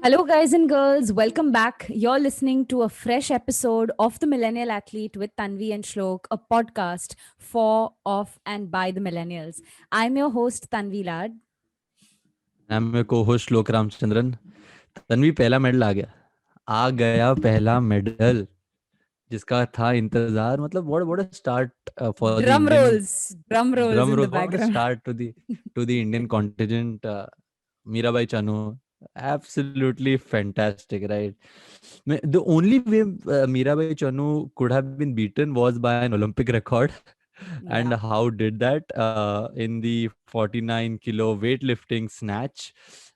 Hello, guys and girls. Welcome back. You're listening to a fresh episode of The Millennial Athlete with Tanvi and Shlok, a podcast for, of, and by the millennials. I'm your host, Tanvi Lad. I'm your co-host Shlok Ramachandran. Tanvi पहला medal आ गया पहला medal जिसका था इंतजार. मतलब what a start for the Indian Drum rolls drum in the roll. What a background. start to the Indian contingent. Mirabai Chanu, absolutely fantastic, right? The only way Mirabai Chanu could have been beaten was by an Olympic record. And Yeah. how did that in the 49 kilo weightlifting snatch.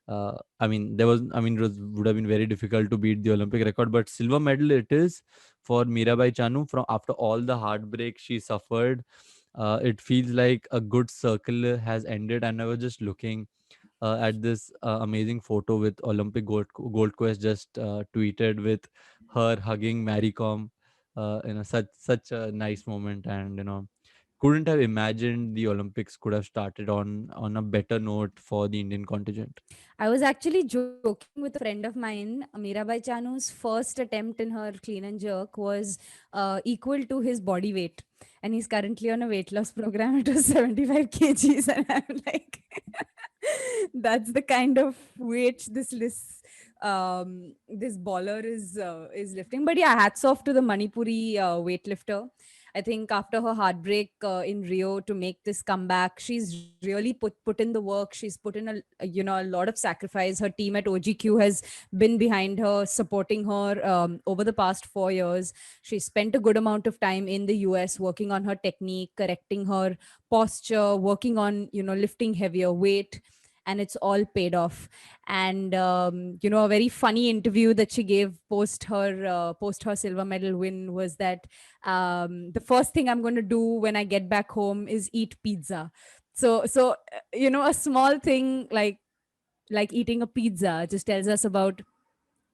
It would have been very difficult to beat the Olympic record, but silver medal it is for Mirabai Chanu. From after all the heartbreak she suffered, it feels like a good circle has ended. And I was just looking at this amazing photo with Olympic Gold Quest just tweeted with her hugging Mary Com. Such a nice moment. And couldn't have imagined the Olympics could have started on a better note for the Indian contingent. I was actually joking with a friend of mine. Mirabai Chanu's first attempt in her clean and jerk was equal to his body weight. And he's currently on a weight loss program. It was 75 kgs. And I'm like, that's the kind of weight this baller is lifting. But yeah, hats off to the Manipuri weightlifter. I think after her heartbreak in Rio to make this comeback, she's really put in the work. She's put in a lot of sacrifice. Her team at OGQ has been behind her, supporting her over the past 4 years. She spent a good amount of time in the US working on her technique, correcting her posture, working on lifting heavier weight, and it's all paid off. And a very funny interview that she gave post her silver medal win was that the first thing I'm going to do when I get back home is eat pizza. So a small thing like eating a pizza just tells us about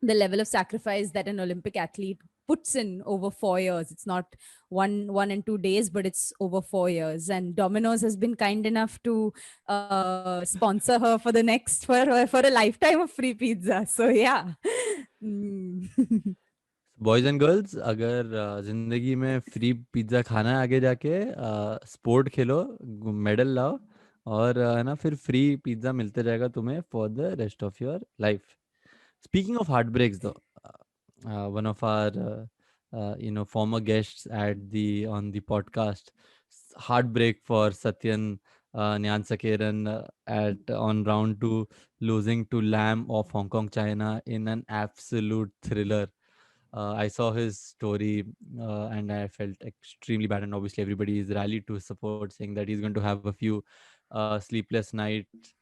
the level of sacrifice that an Olympic athlete puts in over 4 years. It's not one and 2 days, but it's over 4 years. And Domino's has been kind enough to sponsor her for the next for a lifetime of free pizza. So yeah. Mm. Boys and girls, अगर जिंदगी में free pizza खाना है आगे जाके, sport खेलो, medal लाओ, और है ना, फिर फ्री पिज्ज़ा मिलते जाएगा तुम्हें for the rest of your life. Speaking of heartbreaks two, one of our former guests at the on the podcast, heartbreak for Satyan Nyansakeran at on round 2, losing to Lam of Hong Kong China in an absolute thriller. I saw his story and I felt extremely bad. And obviously, everybody is rallied to his support, saying that he's going to have a few sleepless nights.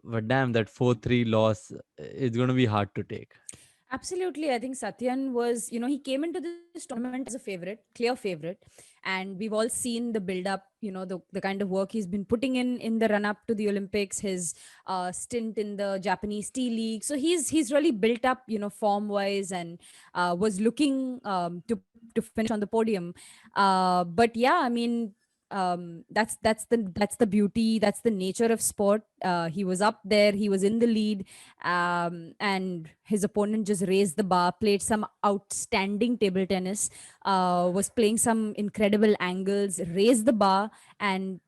But damn, that 4-3 loss is going to be hard to take. Absolutely. I think Satyan was, he came into this tournament as a favorite, clear favorite. And we've all seen the build up, the kind of work he's been putting in the run up to the Olympics, his stint in the Japanese T League. So he's really built up, form wise, and was looking to finish on the podium. But yeah, I mean, that's the beauty, that's the nature of sport. He was up there, he was in the lead, and his opponent just raised the bar, played some outstanding table tennis, was playing some incredible angles, raised the bar, and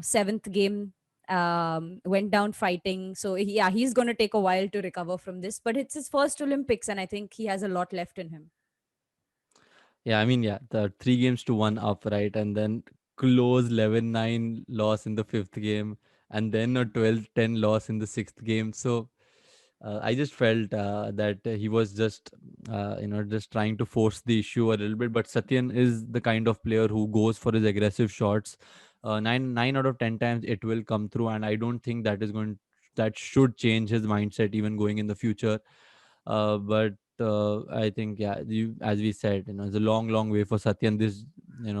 seventh game went down fighting. So yeah, he's going to take a while to recover from this, but it's his first Olympics, and I think he has a lot left in him. Yeah, I mean, yeah, the 3 games to 1 up, right? And then close 11-9 loss in the fifth game, and then a 12-10 loss in the sixth game. So I just felt that he was just, just trying to force the issue a little bit. But Satyan is the kind of player who goes for his aggressive shots. Nine out of 10 times it will come through, and I don't think that should change his mindset even going in the future. But I think, yeah, as we said, it's a long, long way for Satyan. This,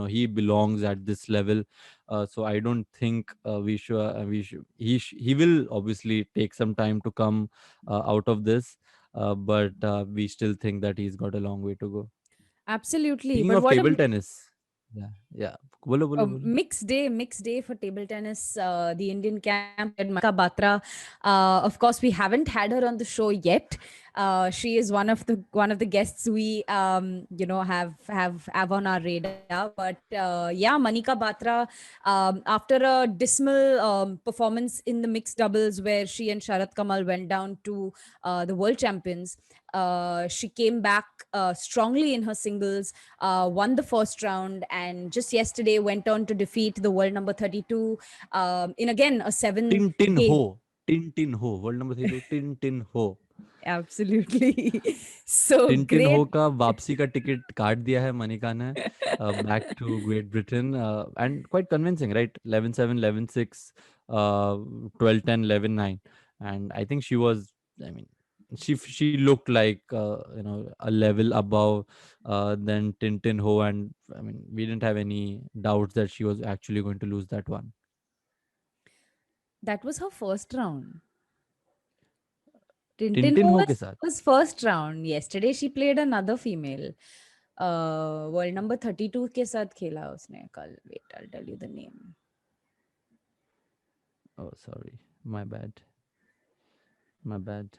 he belongs at this level. So I don't think he will obviously take some time to come out of this. But we still think that he's got a long way to go. Absolutely. Speaking But of what table a tennis, yeah. Yeah, बोलो बोलो बोलो. Mixed day for table tennis. The Indian camp led Manika Batra. Of course, we haven't had her on the show yet. She is one of the guests we have on our radar. But yeah, Manika Batra, after a dismal performance in the mixed doubles where she and Sharat Kamal went down to the world champions, she came back strongly in her singles, won the first round, and just yesterday went on to defeat the world number 32 in again a seven tin tin हो, game. Tin tin हो, world number 32, tin tin हो. Absolutely. So tin great. हो का वापसी का ticket काट दिया है मनिका ने. Back to Great Britain, and quite convincing, right? 11-7, 11-6, 12-10, 11-9, and I think she was. I mean, she looked like a level above than Tintin Ho, and I mean we didn't have any doubts that she was actually going to lose that one. That was her first round. Tintin Tintin Ho Ho के was, साथ. was first round. Yesterday she played another female. World number 32 के साथ खेला उसने कल. Wait, I'll tell you the name. Oh, sorry, my bad, my bad.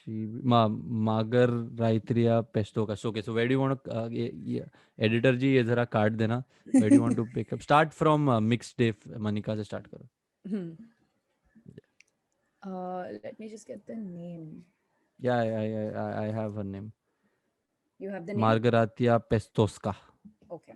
She Magar Raitria Pestoka. So, okay, so where do you want to, editor ji, ये जरा काट देना. Where do you want to pick up? Start from mixed day. Manika से start करो. Hmm. Let me just get the name. Yeah, I have her name. You have the name? Margaratia Pestoska. Okay.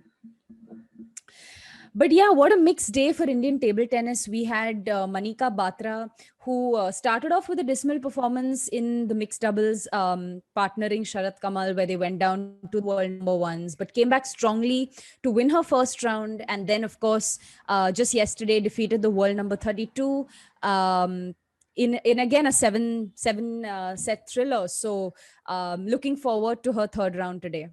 But yeah, what a mixed day for Indian table tennis. We had Manika Batra, who started off with a dismal performance in the mixed doubles, partnering Sharat Kamal, where they went down to the world number ones, but came back strongly to win her first round. And then, of course, just yesterday defeated the world number 32. In again a seven set thriller. So looking forward to her third round today.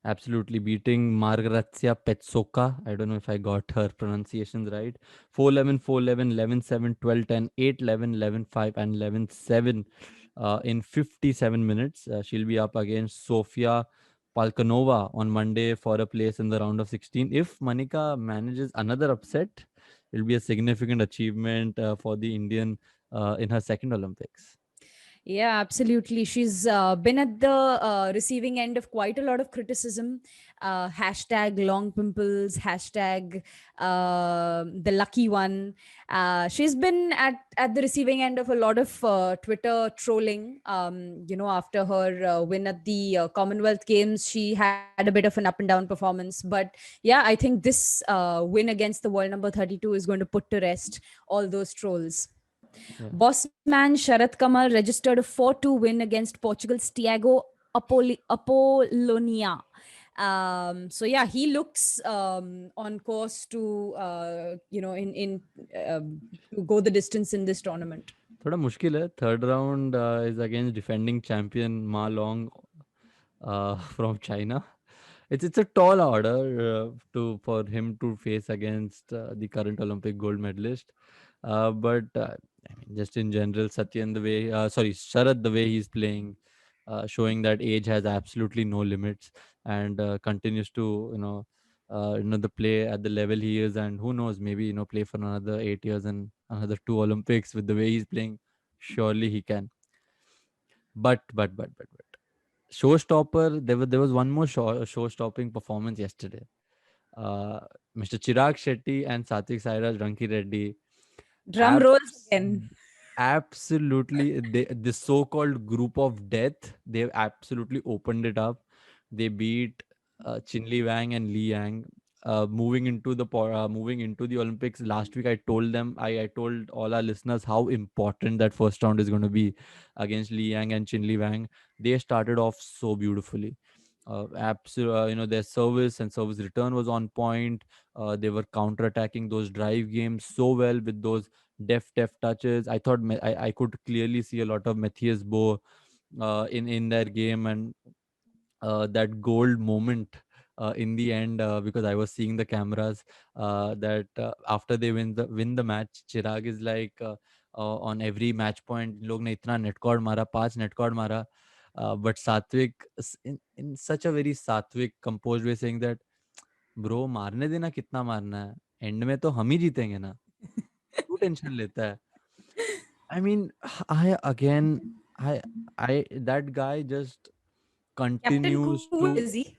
Absolutely beating Margaretsia Petsoka. I don't know if I got her pronunciations right. 4-11, 4-11, 11-7, 12-10, 8-11, 11-5, and 11-7 in 57 minutes. She'll be up against Sofia Palkanova on Monday for a place in the round of 16. If Manika manages another upset, it'll be a significant achievement for the Indian in her second Olympics. Yeah, absolutely. She's been at the receiving end of quite a lot of criticism. Hashtag long pimples, hashtag the lucky one. She's been at the receiving end of a lot of Twitter trolling. After her win at the Commonwealth Games, she had a bit of an up and down performance. But yeah, I think this win against the world number 32 is going to put to rest all those trolls. Yeah. Boss man Sharat Kamal registered a 4-2 win against Portugal's Tiago Apollonia. So yeah, he looks on course to to go the distance in this tournament. थोड़ा मुश्किल है. Third round is against defending champion Ma Long from China. It's a tall order for him to face against the current Olympic gold medalist. But I mean, just in general, Satyan Sharad, the way he's playing, showing that age has absolutely no limits, and continues to the play at the level he is, and who knows, maybe play for another 8 years and another two Olympics with the way he's playing. Surely he can. But showstopper. There was one more show-stopping performance yesterday. Uh, Mr. Chirag Shetty and Satvik Sairaj Ranki Reddy. Drum rolls abs- again. Absolutely, the so-called group of death. They've absolutely opened it up. They beat Chin Lee Wang and Li Yang. Moving into the Olympics last week, I told all our listeners how important that first round is going to be against Li Yang and Chin Lee Wang. They started off so beautifully. Their service and service return was on point. They were counter-attacking those drive games so well with those deft touches. I thought I could clearly see a lot of Matthias Bo in their game, and that gold moment in the end, because I was seeing the cameras, that after they win the match, Chirag is like, on every match point, log ne itna net cord mara, 5 net cord mara. But Satvik, in such a very Satvik, composed way, saying that, bro, मारने देना कितना मारना है, and में तो हम ही जीतेंगे ना, क्यों टेंशन लेता है? I mean, I again, I that guy just Captain continues Cool, to. is he?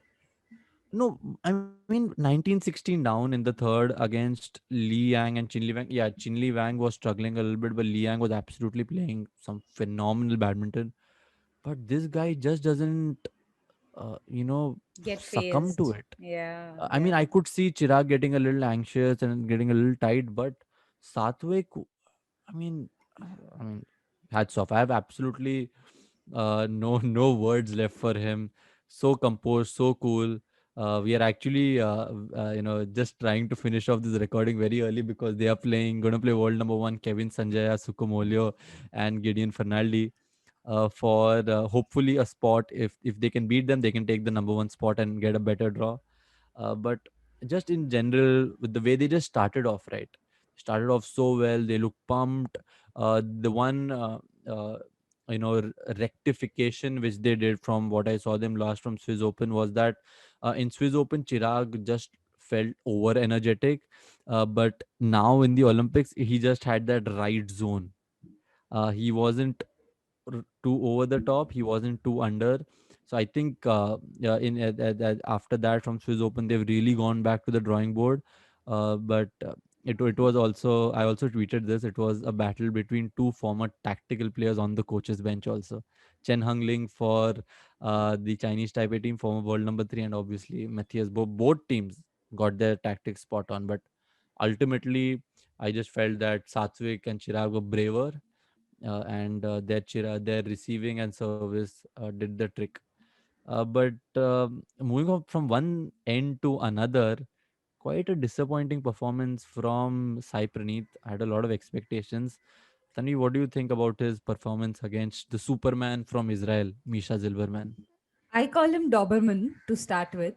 No, I mean 1916 down in the third against Li Yang and Chin Li Wang. Yeah, Chin Li Wang was struggling a little bit, but Li Yang was absolutely playing some phenomenal badminton. But this guy just doesn't, Get succumb to phased. it. Yeah, I mean, yeah. I could see Chirag getting a little anxious and getting a little tight, but Satvik, I mean, I mean, hats off. I have absolutely no words left for him. So composed, so cool. We are actually just trying to finish off this recording very early because they are gonna play world number one Kevin Sanjaya, Sukumolio, and Gideon Fernaldi for hopefully a spot. If they can beat them, they can take the number one spot and get a better draw. But just in general, with the way they just started off so well. They look pumped. The one rectification which they did from what I saw them last from Swiss Open was that in Swiss Open, Chirag just felt over energetic, but now in the Olympics, he just had that right zone. He wasn't too over the top. He wasn't too under. So I think after that from Swiss Open, they've really gone back to the drawing board. But it was also, I also tweeted this. It was a battle between two former tactical players on the coaches bench also. Chen Hangling for the Chinese Taipei team, former world number 3, and obviously Matthias. Both teams got their tactics spot on, but ultimately I just felt that Satvik and Chirag were braver, and their receiving and service did the trick. But moving on from one end to another, quite a disappointing performance from Sai Praneeth. I had a lot of expectations. Tanvi, what do you think about his performance against the Superman from Israel, Misha Zilberman? I call him Doberman to start with.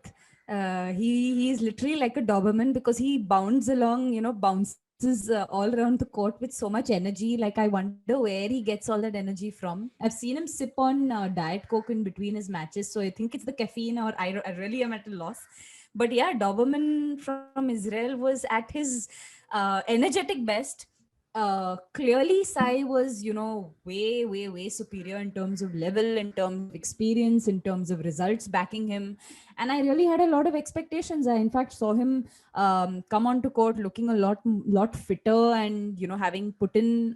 He's literally like a Doberman because he bounds along, bounces all around the court with so much energy. Like I wonder where he gets all that energy from. I've seen him sip on Diet Coke in between his matches, so I think it's the caffeine, or I really am at a loss. But yeah, Doberman from Israel was at his energetic best. Clearly Sai was, way superior in terms of level, in terms of experience, in terms of results backing him, and I really had a lot of expectations. I in fact saw him come onto court looking a lot fitter, and having put in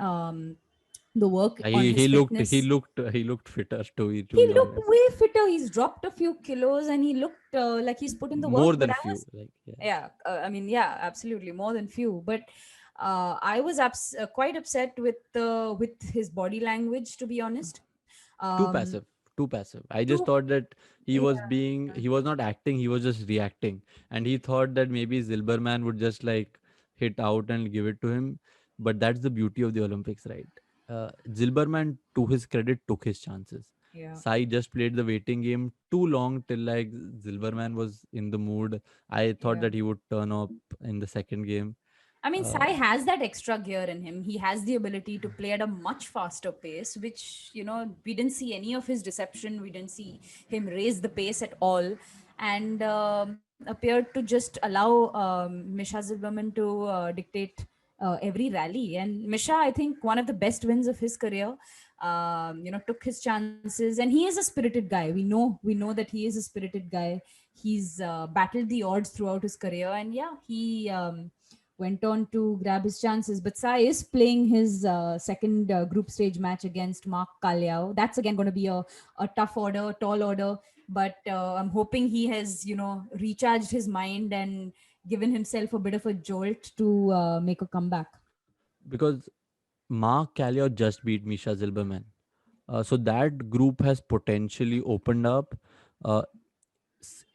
the work Yeah, on he his he looked he fitness. looked he looked fitter to He be looked honest. way fitter. He's dropped a few kilos, and he looked like he's put in the work. More But than I few, was, like, yeah. yeah, I mean, yeah, absolutely, more than few. But I was quite upset with his body language, to be honest. Too Um, passive, too passive. I too, just thought that yeah, he was not acting, he was just reacting, and he thought that maybe Zilberman would just like hit out and give it to him. But that's the beauty of the Olympics, right? Zilberman, to his credit, took his chances. yeah, Sai just played the waiting game too long till like Zilberman was in the mood. I thought yeah. that he would turn up in the second game. I mean, uh, Sai has that extra gear in him. He has the ability to play at a much faster pace, which, we didn't see any of his reception. We didn't see him raise the pace at all. And appeared to just allow Misha Zilberman to dictate every rally. And Misha, I think, one of the best wins of his career. Took his chances, and he is a spirited guy. We know that he is a spirited guy. He's battled the odds throughout his career, and yeah, he went on to grab his chances. But Sai is playing his second group stage match against Mark Kalyao. That's again going to be a tough order, tall order. But I'm hoping he has, recharged his mind and given himself a bit of a jolt to make a comeback. because Mark Calliot just beat Misha Zilberman. So that group has potentially opened up. Uh,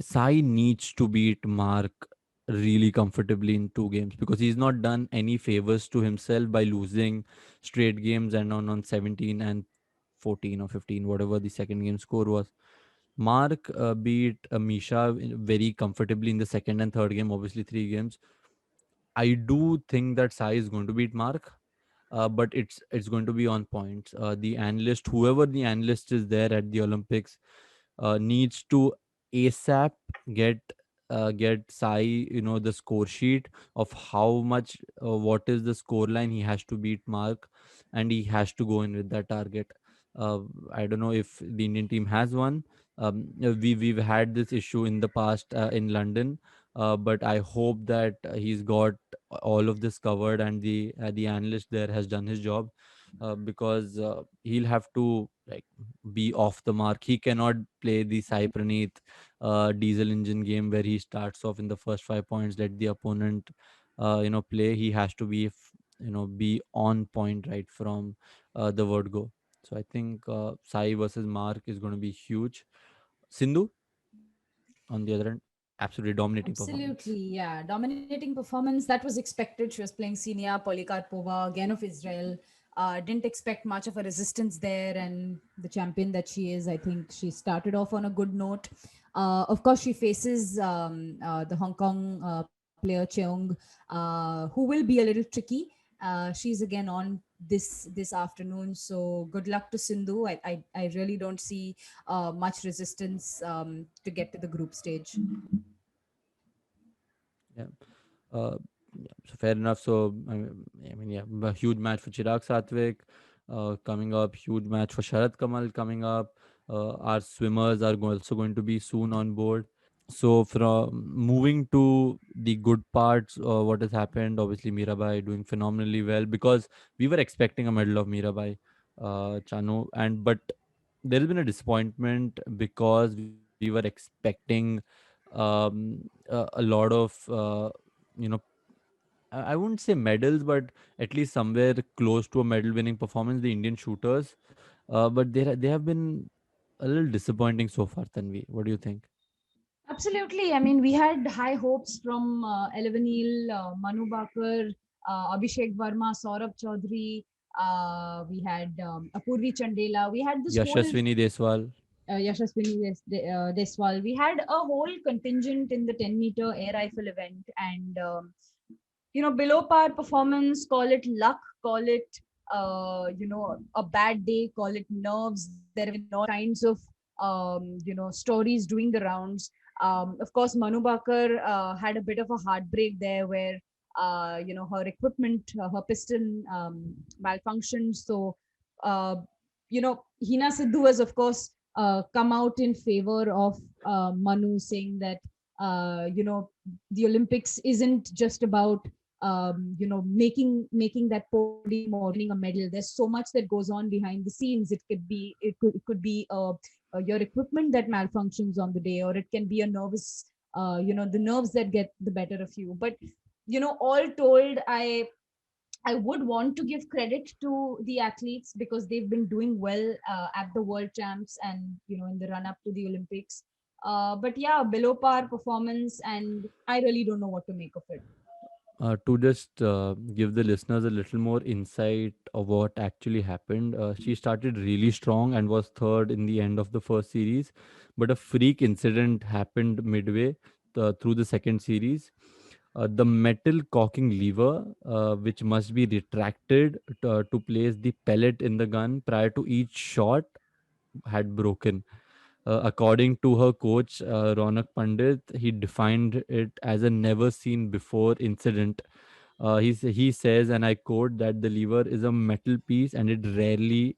Sai needs to beat Mark really comfortably in 2 games because he's not done any favors to himself by losing straight games and on 17 and 14 or 15, whatever the second game score was. Mark beat Misha very comfortably in the second and third game, obviously 3 games. I do think that Sai is going to beat Mark. but it's going to be on points. The analyst, whoever the analyst is there at the Olympics, needs to ASAP get get Sai, the score sheet of how much, what is the score line he has to beat Mark, and he has to go in with that target. Uh, I don't know if the Indian team has one. We've had this issue in the past in London, but I hope that he's got all of this covered, and the analyst there has done his job, because he'll have to, like, be off the mark. He cannot play the Sai Praneeth diesel engine game where he starts off in the first 5 points, let the opponent play. He has to be be on point right from the word go. So I think Sai versus Mark is going to be huge. Sindhu, on the other end, absolutely dominating performance. Absolutely, yeah. Dominating performance. That was expected. She was playing Senia Polikarpova, again of Israel. Didn't expect much of a resistance there, and the champion that she is, I think she started off on a good note. Of course, she faces the Hong Kong player Cheong, who will be a little tricky. She's again on this afternoon, so good luck to Sindhu. I really don't see much resistance to get to the group stage. Yeah. Yeah, so fair enough. So I mean, yeah, a huge match for Chirag Satvik coming up. Huge match for Sharad Kamal coming up. Our swimmers are also going to be soon on board. So from moving to the good parts, what has happened? Obviously, Mirabai doing phenomenally well, because we were expecting a medal of Mirabai, Chanu, and but there has been a disappointment because we were expecting a lot of you know I wouldn't say medals, but at least somewhere close to a medal winning performance, the Indian shooters. But they have been a little disappointing so far. Tanvi, what do you think? Absolutely. I mean, we had high hopes from Elevenil, Manu Bakar, Abhishek Verma, Saurabh Chaudhary. We had Apurvi Chandela. We had this whole Yashaswini Deswal. Yashaswini Deswal. We had a whole contingent in the 10-meter air rifle event. And below par performance, call it luck, call it a bad day, call it nerves. There have been all kinds of stories doing the rounds. Of course, Manu Bakar had a bit of a heartbreak there, where her equipment, her piston malfunctioned. So Hina Sidhu has, of course, come out in favor of Manu, saying that the Olympics isn't just about making that podium or winning a medal. There's so much that goes on behind the scenes. It could be your equipment that malfunctions on the day, or it can be a nervous the nerves that get the better of you. But all told, I would want to give credit to the athletes because they've been doing well at the World Champs and in the run up to the Olympics. But yeah, below par performance, and I really don't know what to make of it. To just give the listeners a little more insight of what actually happened, she started really strong and was third in the end of the first series, but a freak incident happened midway through the second series. The metal cocking lever, which must be retracted to place the pellet in the gun prior to each shot, had broken. According to her coach, Ronak Pandit, he defined it as a never seen before incident. He says, and I quote, that the lever is a metal piece and it rarely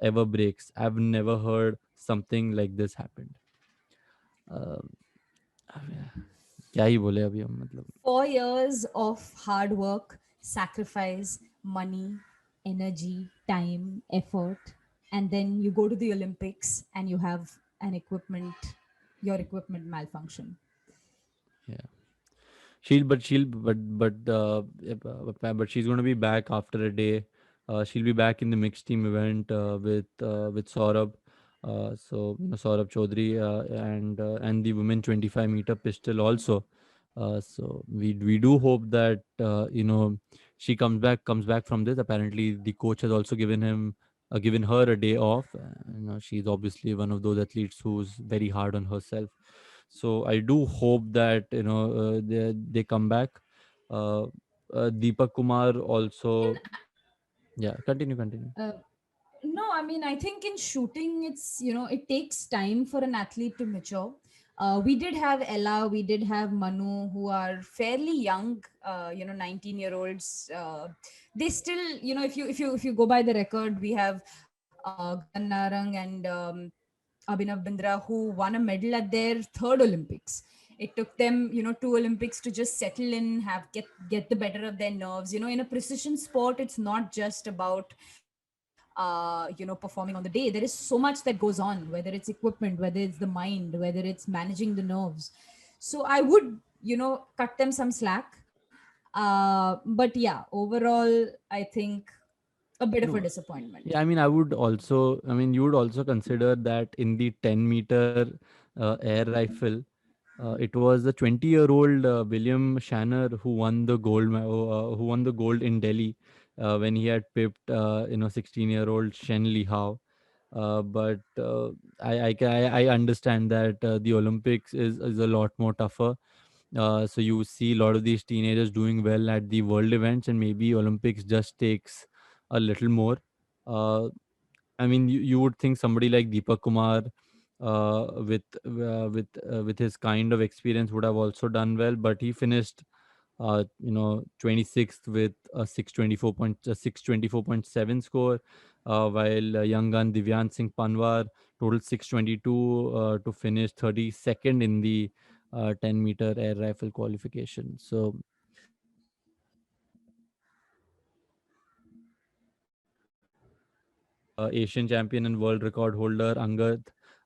ever breaks. I've never heard something like this happened. Uh, क्या ही बोले अभी हम, मतलब. 4 years of hard work, sacrifice, money, energy, time, effort, and then you go to the Olympics and you have your equipment malfunction. Yeah. But she's going to be back after a day. She'll be back in the mixed team event with Saurabh. So Saurabh Chaudhary, and the women 25-meter pistol also. So we do hope that she comes back from this. Apparently, the coach has also given her a day off. She's obviously one of those athletes who's very hard on herself. So I do hope that they come back. uh, Deepak Kumar also. Yeah, continue. Uh, no, I mean, I think in shooting, it's, it takes time for an athlete to mature. We did have Ella, we did have Manu, who are fairly young, 19-year-olds. They still, if you go by the record, we have Gagan Narang and Abhinav Bindra, who won a medal at their third Olympics. It took them, two Olympics to just settle in, get the better of their nerves. In a precision sport, it's not just about performing on the day. There is so much that goes on, whether it's equipment, whether it's the mind, whether it's managing the nerves. So I would, cut them some slack. But yeah, overall, I think a bit of a No, disappointment. yeah, I mean, you would also consider that in the 10-meter air rifle, it was the 20-year-old William Shanner who won the who won the gold in Delhi when he had pipped 16-year-old Shen Li Hao. But I understand that the Olympics is a lot more tougher. So you see a lot of these teenagers doing well at the world events, and maybe Olympics just takes a little more. Uh, I mean, you would think somebody like Deepak Kumar, with his kind of experience, would have also done well, but he finished 26th with a 624.7 score, while young gun Divyan Singh Panwar total 622 to finish 32nd in the 10-meter air rifle qualification. So Asian champion and world record holder Angad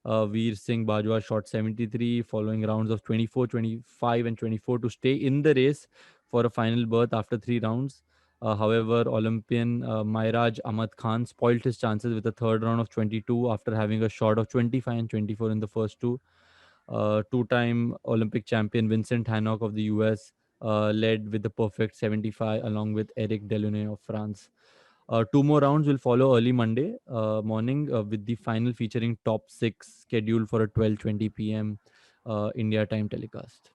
Veer Singh Bajwa shot 73 following rounds of 24, 25, and 24 to stay in the race for a final berth after 3 rounds. However, Olympian Mairaj Ahmad Khan spoiled his chances with a third round of 22 after having a shot of 25 and 24 in the first two. Two-time Olympic champion Vincent Hannock of the US led with the perfect 75 along with Eric Delaunay of France. Two more rounds will follow early Monday morning with the final featuring top six scheduled for a 12:20 p.m. India time telecast.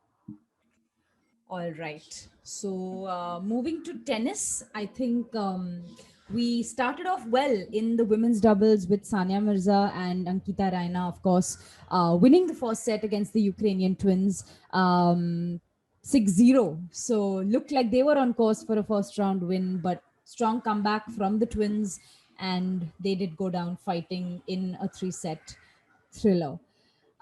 All right. So, moving to tennis, I think we started off well in the women's doubles with Sania Mirza and Ankita Raina, of course, winning the first set against the Ukrainian twins, 6-0. So, looked like they were on course for a first round win, but strong comeback from the twins, and they did go down fighting in a three-set thriller.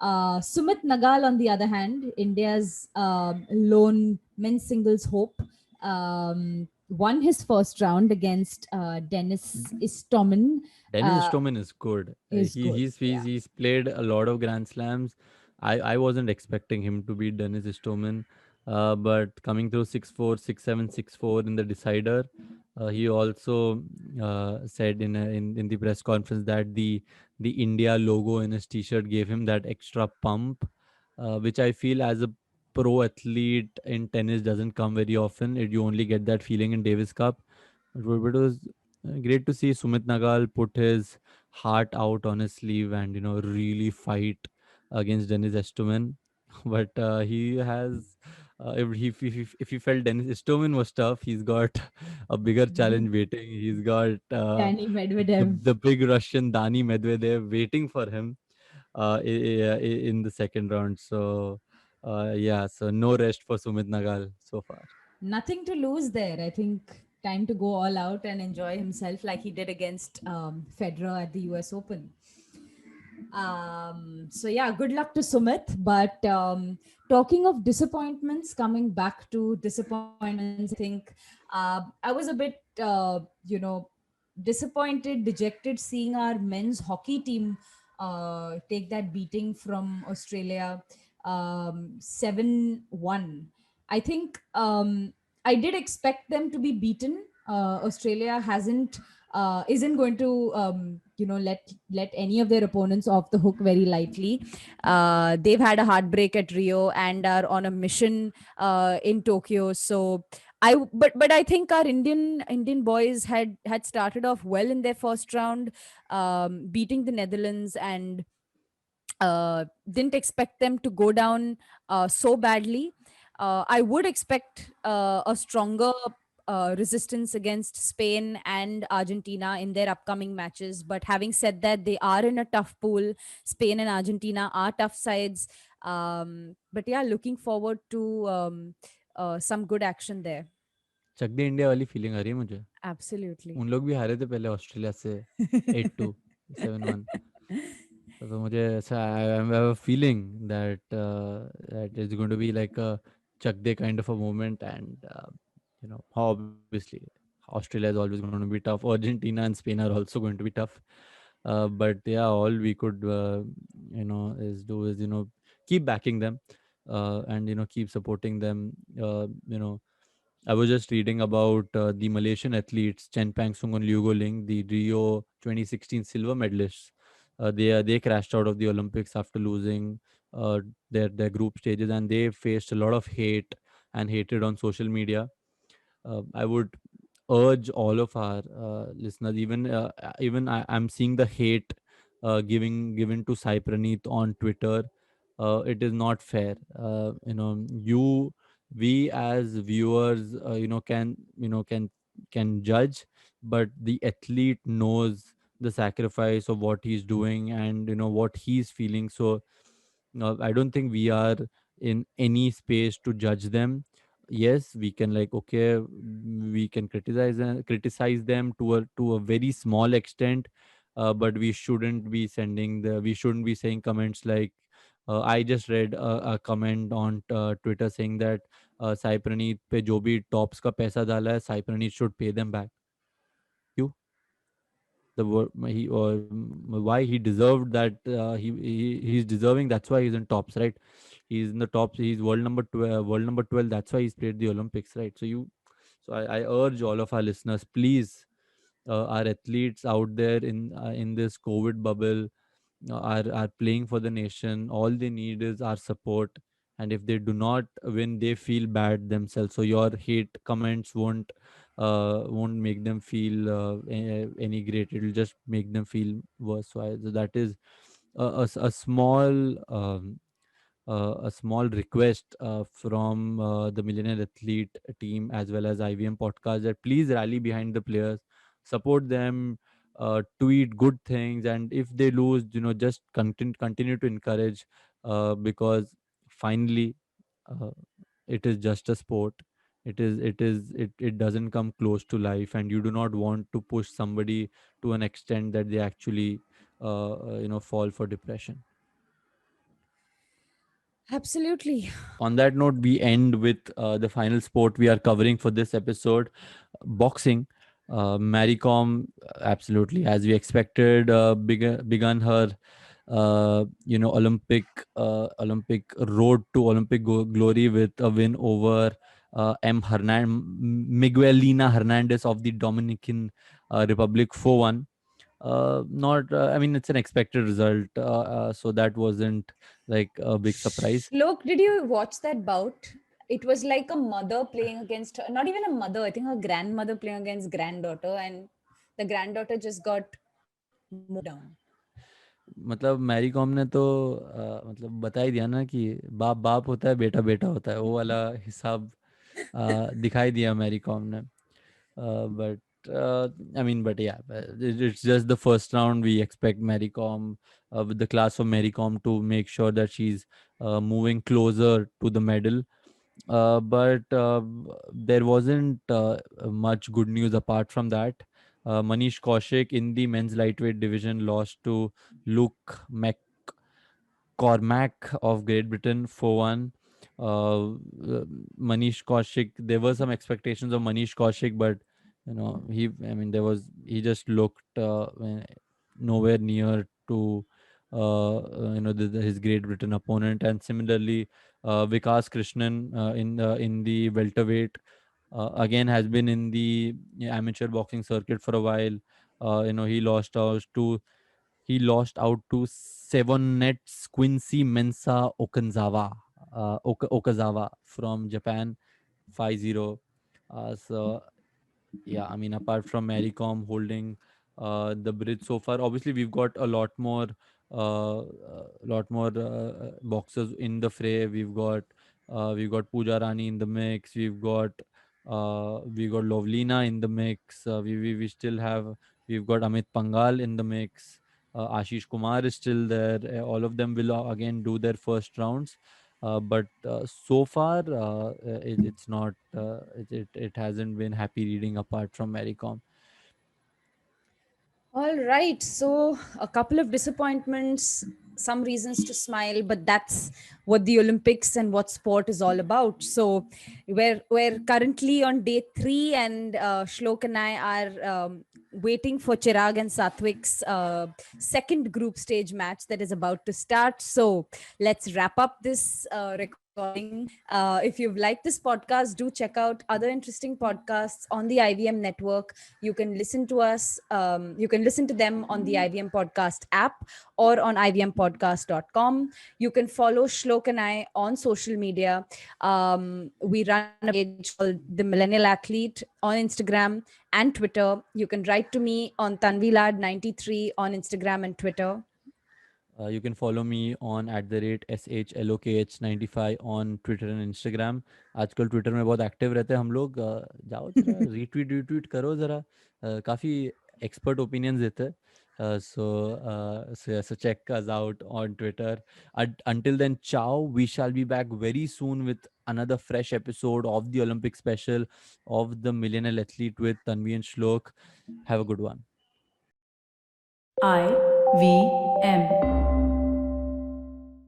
Sumit Nagal, on the other hand, India's lone men's singles hope, won his first round against Dennis Istomin. Dennis Uh, Istomin is good. is good, yeah. He's played a lot of Grand Slams. I wasn't expecting him to beat Dennis Istomin, but coming through 6-4, 6-7, 6-4 in the decider. He also said in the press conference that the India logo in his T-shirt gave him that extra pump, which I feel as a pro athlete in tennis doesn't come very often. You only get that feeling in Davis Cup. But it was great to see Sumit Nagal put his heart out on his sleeve and really fight against Dennis Estomin. But he has, if he felt Dennis Estomin was tough, he's got a bigger challenge waiting. He's got Danny the Medvedev. the big Russian Dani Medvedev waiting for him in the second round. So yeah, so no rest for Sumit Nagal so far. Nothing to lose there. I think time to go all out and enjoy himself like he did against Federer at the US Open. So yeah, good luck to Sumit. But talking of disappointments, coming back to disappointments, I think I was a bit, disappointed, dejected seeing our men's hockey team take that beating from Australia, 7-1. I think I did expect them to be beaten. Australia hasn't isn't going to let any of their opponents off the hook very lightly. They've had a heartbreak at Rio and are on a mission in Tokyo. So but I think our Indian boys had started off well in their first round, beating the Netherlands, and didn't expect them to go down so badly. I would expect a stronger resistance against Spain and Argentina in their upcoming matches. But having said that, they are in a tough pool. Spain and Argentina are tough sides. But yeah, looking forward to some good action there. Chak De India वाली feeling आ रही है मुझे. Absolutely. उन लोग भी हारे थे पहले ऑस्ट्रेलिया से 8-2, 7-1. तो मुझे ऐसा I have a feeling that that is going to be like a Chak De kind of a moment and obviously Australia is always going to be tough. Argentina and Spain are also going to be tough. But yeah, all we could is do is keep backing them and keep supporting them. I was just reading about the Malaysian athletes Chen Pangsong and Liu Goling, the Rio 2016 silver medalists. They crashed out of the Olympics after losing their group stages, and they faced a lot of hate and hatred on social media. I would urge all of our listeners, even I'm seeing the hate given to Sai Praneeth on Twitter. It is not fair. We as viewers, can judge, but the athlete knows the sacrifice of what he's doing and what he's feeling. So I don't think we are in any space to judge them. Yes, we can, like, okay, we can criticize them to a very small extent, but we shouldn't be saying comments like, I just read a comment on Twitter saying that Sai Praneeth पे जो भी tops का पैसा डाला है, Sai Praneeth should pay them back. क्यों? Why he deserved that? He's deserving. That's why he's in tops, right? He's in the tops. He's world number 12. That's why he's played the Olympics, right? I urge all of our listeners, please, our athletes out there in this COVID bubble, are playing for the nation. All they need is our support, and if they do not win, they feel bad themselves. So your hate comments won't make them feel any great. It'll just make them feel worse. So that is a small a small request from the Millionaire Athlete team as well as IVM podcast, that please rally behind the players, support them, tweet good things, and if they lose, just continue to encourage, because finally, uh, it is just a sport. It doesn't come close to life, and you do not want to push somebody to an extent that they actually fall for depression. Absolutely. On that note, we end with the final sport we are covering for this episode, boxing. Mary Kom, absolutely, as we expected, begun her Olympic road to Olympic glory with a win over Miguelina Hernandez of the Dominican Republic 4-1. Not I mean, it's an expected result, so that wasn't like a big surprise. Look, did you watch that bout? It was like a mother playing against not even a mother, I think a grandmother playing against granddaughter, and the granddaughter just got mowed down. मतलब Mary com ने तो मतलब बता ही दिया ना कि बाप बाप होता है, बेटा बेटा होता है, वो वाला हिसाब दिखाई दिया मैरी कॉम ने. But I mean, but yeah, it's just the first round. We expect Mary Kom, with the class of Mary Kom, to make sure that she's moving closer to the medal. But there wasn't much good news apart from that. Manish Kaushik in the men's lightweight division lost to Luke McCormack of Great Britain 4-1. Manish Kaushik, there were some expectations of Manish Kaushik, but he just looked nowhere near to his Great Britain opponent. And similarly, Vikas Krishnan in the welterweight, again has been in the amateur boxing circuit for a while. He lost out to seven nets Quincy Mensa Okazawa from Japan 5-0. So yeah, I mean, apart from Mary Kom holding the bridge so far, obviously we've got a lot more boxers in the fray. We've got Pooja Rani in the mix. We've got We got Lovlina in the mix. We still have, we've got Amit Pangal in the mix. Ashish Kumar is still there. All of them will again do their first rounds. But so far, it's not. It hasn't been happy reading apart from Mary Kom. All right. So, a couple of disappointments, some reasons to smile, but that's what the Olympics and what sport is all about. So, we're currently on day 3, and Shlok and I are waiting for Chirag and Satwik's second group stage match that is about to start. So, let's wrap up this recording. If you've liked this podcast, do check out other interesting podcasts on the IVM network. You can listen to us, you can listen to them on the IVM Podcast app or on ivmpodcast.com. You can follow Shlok and I on social media. We run a page called The Millennial Athlete on Instagram and Twitter. You can write to me on Tanvilad93 on Instagram and Twitter. You can follow me on @SHLOKH95 on Twitter and Instagram. आजकल Twitter में बहुत active रहते हैं हम लोग. जाओ जरा retweet करो जरा. काफ़ी एक्सपर्ट ओपिनियंस देते हैं. So check us out on Twitter. Until then, ciao. We shall be back very soon with another fresh episode of the Olympic special of the Millionaire Athlete with Tanvi and Shlok. Have a good one. IVM.